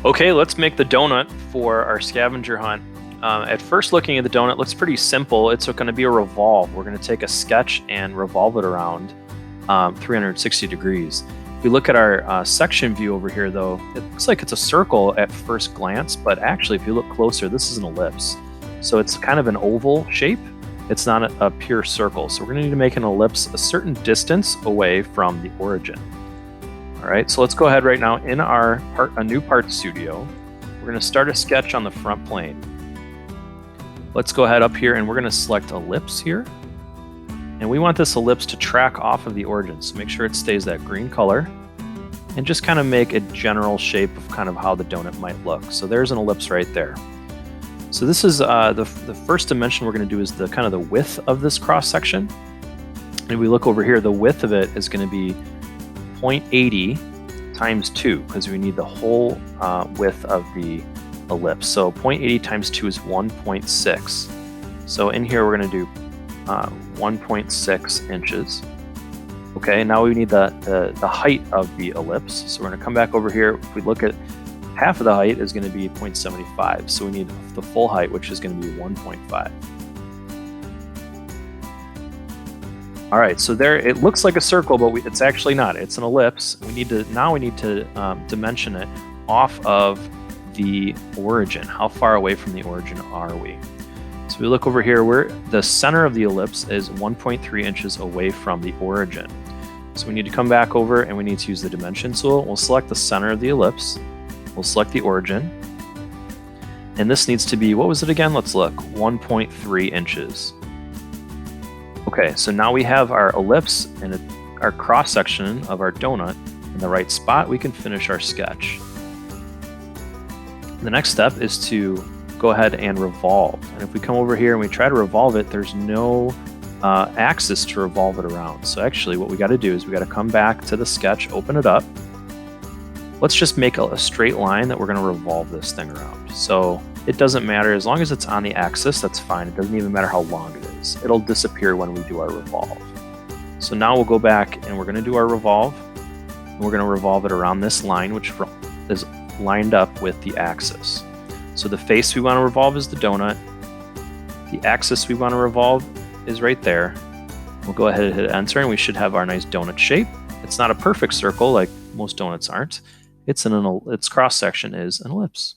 Okay, let's make the donut for our scavenger hunt. At first looking at the donut, it looks pretty simple. It's going to be a revolve. We're going to take a sketch and revolve it around 360 degrees. If we look at our section view over here, though, it looks like it's a circle at first glance, but actually, if you look closer, this is an ellipse. So it's kind of an oval shape. It's not a pure circle. So we're going to need to make an ellipse a certain distance away from the origin. All right, so let's go ahead right now in our a new part studio. We're going to start a sketch on the front plane. Let's go ahead up here and we're going to select ellipse here. And we want this ellipse to track off of the origin. So make sure it stays that green color and just kind of make a general shape of kind of how the donut might look. So there's an ellipse right there. So this is the first dimension we're going to do is the kind of the width of this cross section. And if we look over here, the width of it is going to be 0.80 times 2 because we need the whole width of the ellipse. So 0.80 times 2 is 1.6. So in here we're going to do 1.6 inches. Okay, now we need the height of the ellipse. So we're going to come back over here. If we look at half of the height is going to be 0.75. So we need the full height, which is going to be 1.5. All right, so there it looks like a circle, but it's actually not. It's an ellipse. We need to dimension it off of the origin. How far away from the origin are we? So we look over here where the center of the ellipse is 1.3 inches away from the origin. So we need to come back over and we need to use the dimension tool. We'll select the center of the ellipse. We'll select the origin. And this needs to be, what was it again? Let's look, 1.3 inches. Okay, so now we have our ellipse and our cross section of our donut in the right spot. We can finish our sketch. The next step is to go ahead and revolve. And if we come over here and we try to revolve it, there's no axis to revolve it around. So actually what we got to do is we got to come back to the sketch, open it up. Let's just make a straight line that we're going to revolve this thing around. So it doesn't matter, as long as it's on the axis, that's fine. It doesn't even matter how long it is. It'll disappear when we do our revolve. So now we'll go back and we're going to do our revolve. And we're going to revolve it around this line, which is lined up with the axis. So the face we want to revolve is the donut. The axis we want to revolve is right there. We'll go ahead and hit enter and we should have our nice donut shape. It's not a perfect circle like most donuts aren't. Its cross section is an ellipse.